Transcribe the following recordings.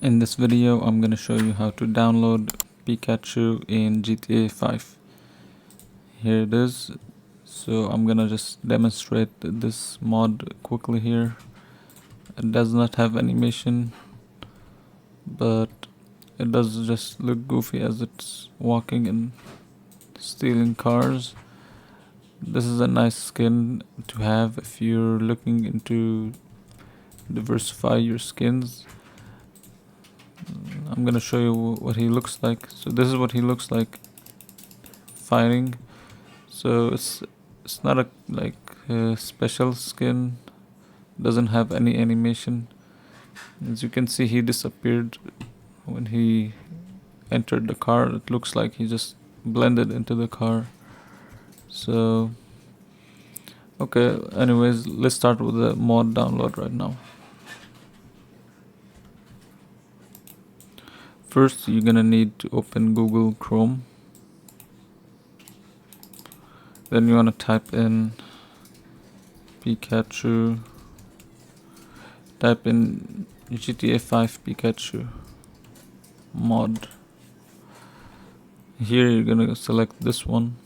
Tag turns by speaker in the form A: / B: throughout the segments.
A: In this video, I'm going to show you how to download Pikachu in GTA 5. Here it is. So I'm going to just demonstrate this mod quickly here. It does not have animation, but it does just look goofy as it's walking and stealing cars. This is a nice skin to have if you're looking into diversify your skins. I'm gonna show you what he looks like. So this is what he looks like fighting. So it's not a special skin. Doesn't have any animation. As you can see, he disappeared when he entered the car. It looks like he just blended into the car. So okay, anyways, let's start with the mod download right now. First, you're gonna need to open Google Chrome. Then you wanna type in Pikachu. Type in GTA 5 Pikachu mod. Here you're gonna select this one.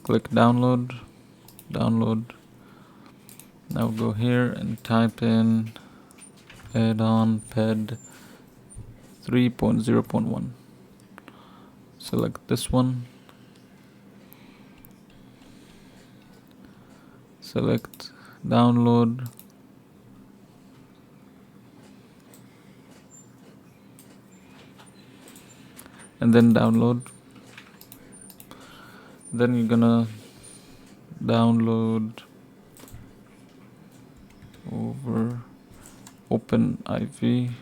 A: Click download. Download. Now go here and type in add-on ped 3.0.1. Select this one. Select download. And then download. Then you're gonna download over OpenIV.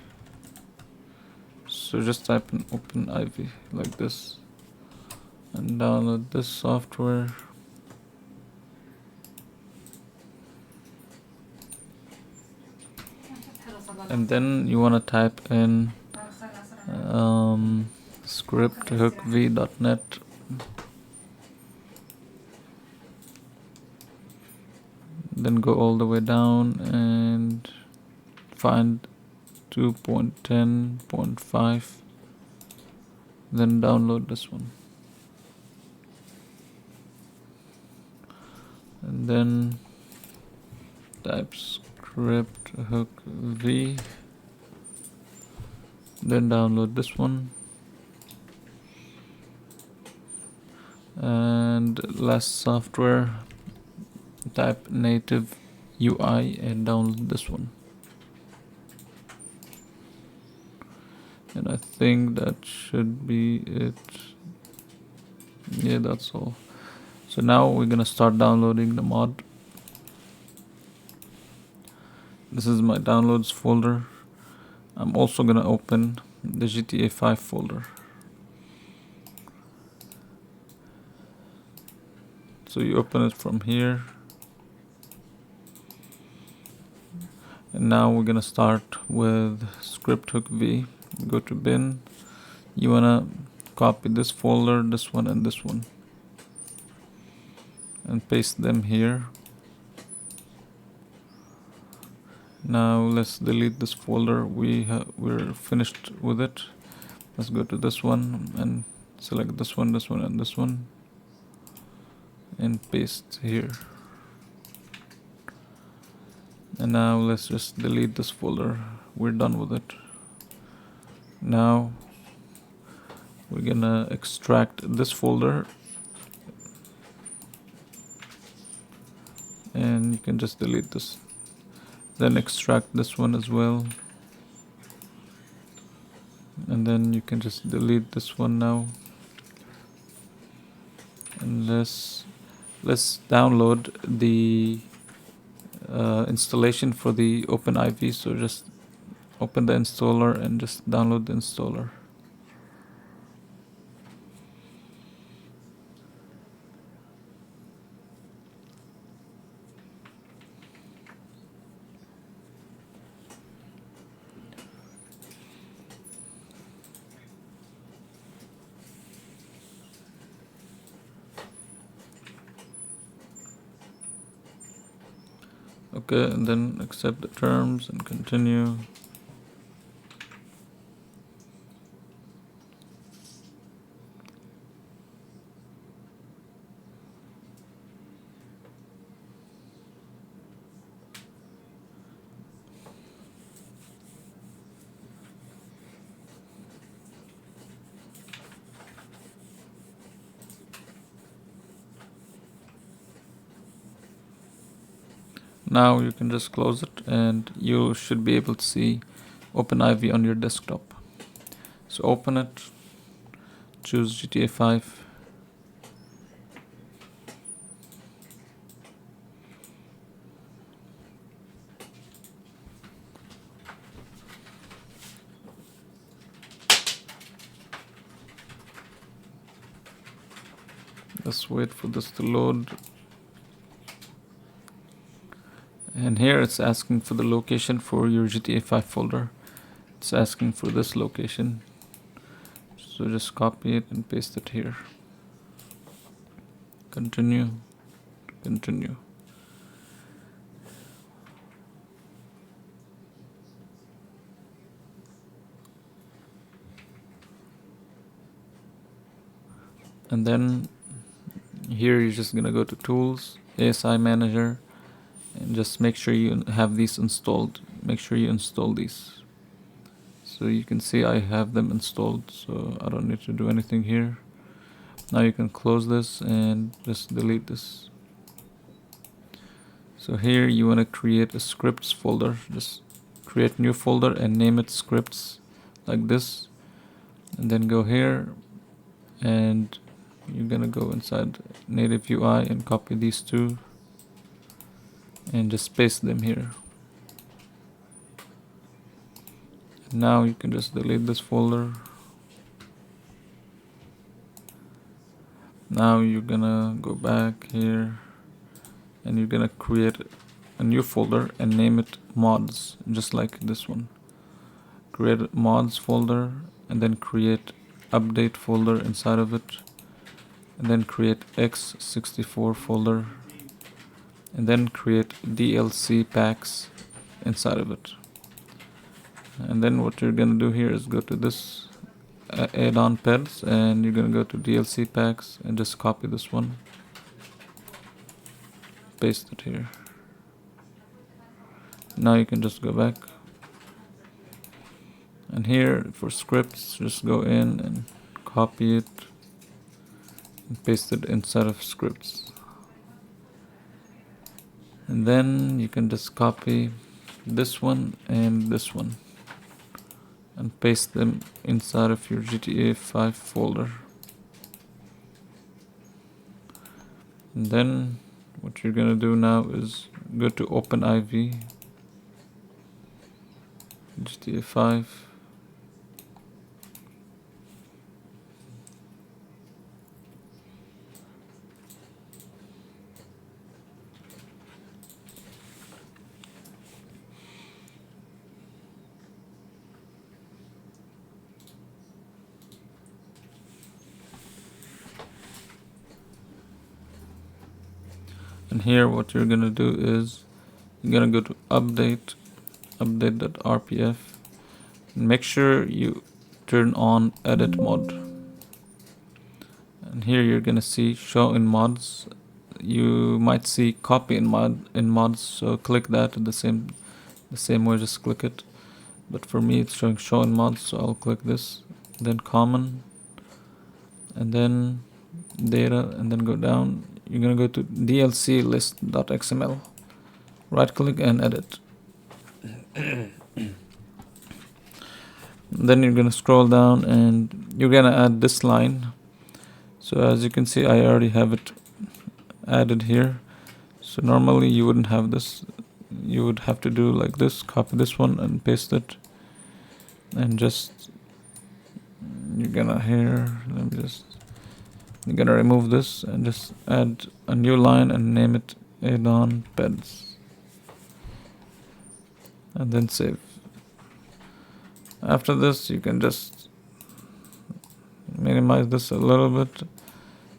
A: So just type in OpenIV like this and download this software. And then you want to type in scripthookv.net. Then go all the way down and find 2.10.5. Then download this one. And then type scripthookv. Then download this one. And last software, type native UI and download this one. And I think that should be it. Yeah, that's all. So now we're gonna start downloading the mod. This is my downloads folder. I'm also gonna open the GTA 5 folder. So you open it from here. And now we're gonna start with scripthookv. Go to bin. You wanna copy this folder, this one and this one, and paste them here. Now let's delete this folder. We're finished with it. Let's go to this one and select this one, this one and this one, and paste here. And now let's just delete this folder. We're done with it. Now we're gonna extract this folder, and you can just delete this. Then extract this one as well, and then you can just delete this one now. And let's download the installation for the OpenIV. So just open the installer and just download the installer. Okay, and then accept the terms and continue. Now you can just close it and you should be able to see OpenIV on your desktop. So open it, choose GTA 5. Just wait for this to load. And here it's asking for the location for your GTA 5 folder. It's asking for this location. So just copy it and paste it here. Continue, continue. And then here you're just gonna go to Tools, ASI Manager, and just make sure you have these installed. Make sure you install these. So you can see I have them installed, so I don't need to do anything here. Now you can close this and just delete this. So here you want to create a scripts folder. Just create new folder and name it scripts like this, and then go here and you're gonna go inside native UI and copy these two and just paste them here. Now you can just delete this folder. Now you're gonna go back here and you're gonna create a new folder and name it mods, just like this one. Create a mods folder and then create update folder inside of it, and then create x64 folder, and then create DLC packs inside of it. And then what you're gonna do here is go to this add-on peds and you're gonna go to DLC packs and just copy this one, paste it here. Now you can just go back, and here for scripts just go in and copy it and paste it inside of scripts. And then you can just copy this one and this one and paste them inside of your GTA 5 folder. And then what you're gonna do now is go to OpenIV, GTA 5, and here what you're gonna do is you're gonna go to update.rpf, and make sure you turn on edit mode. And here you're gonna see show in mods. You might see copy in mods, so click that the same way, just click it. But for me it's showing show in mods, so I'll click this, then common, and then data, and then go down. You're gonna go to DLC list.xml, right click and edit. Then you're gonna scroll down and you're gonna add this line. So as you can see, I already have it added here. So normally you wouldn't have this. You would have to do like this, copy this one and paste it, and just you're gonna you're gonna remove this and just add a new line and name it add-on peds, and then save. After this you can just minimize this a little bit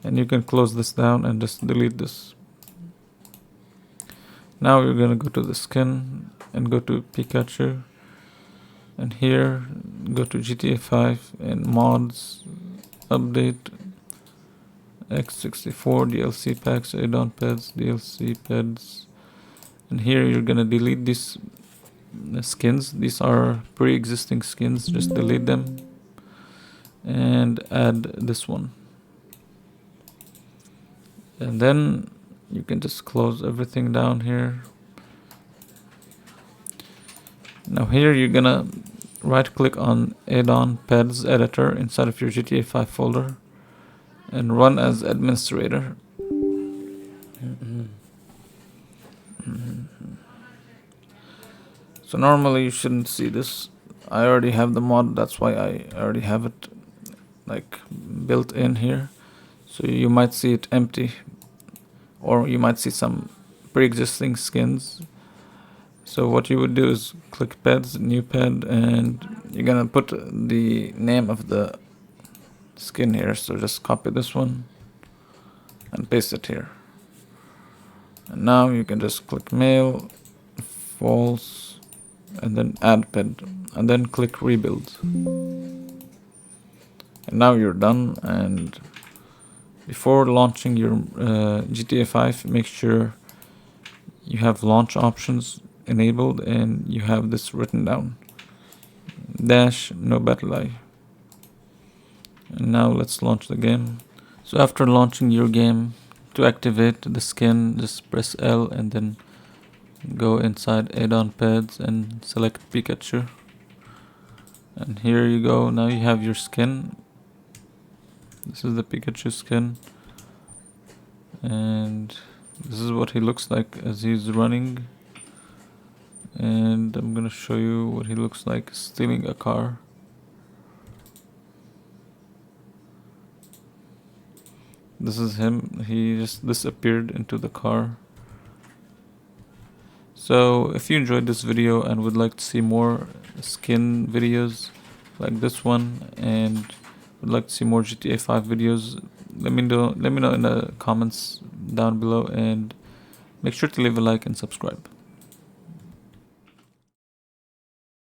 A: and you can close this down and just delete this. Now you're gonna go to the skin and go to Pikachu, and here go to GTA 5 and mods, update, x64, DLC packs, add-on peds, DLC peds, and here you're gonna delete these skins. These are pre-existing skins, just delete them and add this one, and then you can just close everything down here Now here you're gonna right click on add-on pads editor inside of your GTA 5 folder and run as administrator. So normally you shouldn't see this. I already have the mod, that's why I already have it like built in here. So you might see it empty, or you might see some pre-existing skins. So what you would do is click pads, new pad, and you're gonna put the name of the skin here. So just copy this one and paste it here. And now you can just click mail, false, and then add pad, and then click rebuild. And now you're done. And before launching your GTA 5, make sure you have launch options enabled and you have this written down: dash no battle eye. And now let's launch the game. So after launching your game, to activate the skin, just press L and then go inside add-on pads and select Pikachu. And here you go, now you have your skin. This is the Pikachu skin, and this is what he looks like as he's running. And I'm gonna show you what he looks like stealing a car. This is him, he just disappeared into the car. So if you enjoyed this video and would like to see more skin videos like this one, and would like to see more GTA 5 videos, let me know in the comments down below, and make sure to leave a like and subscribe.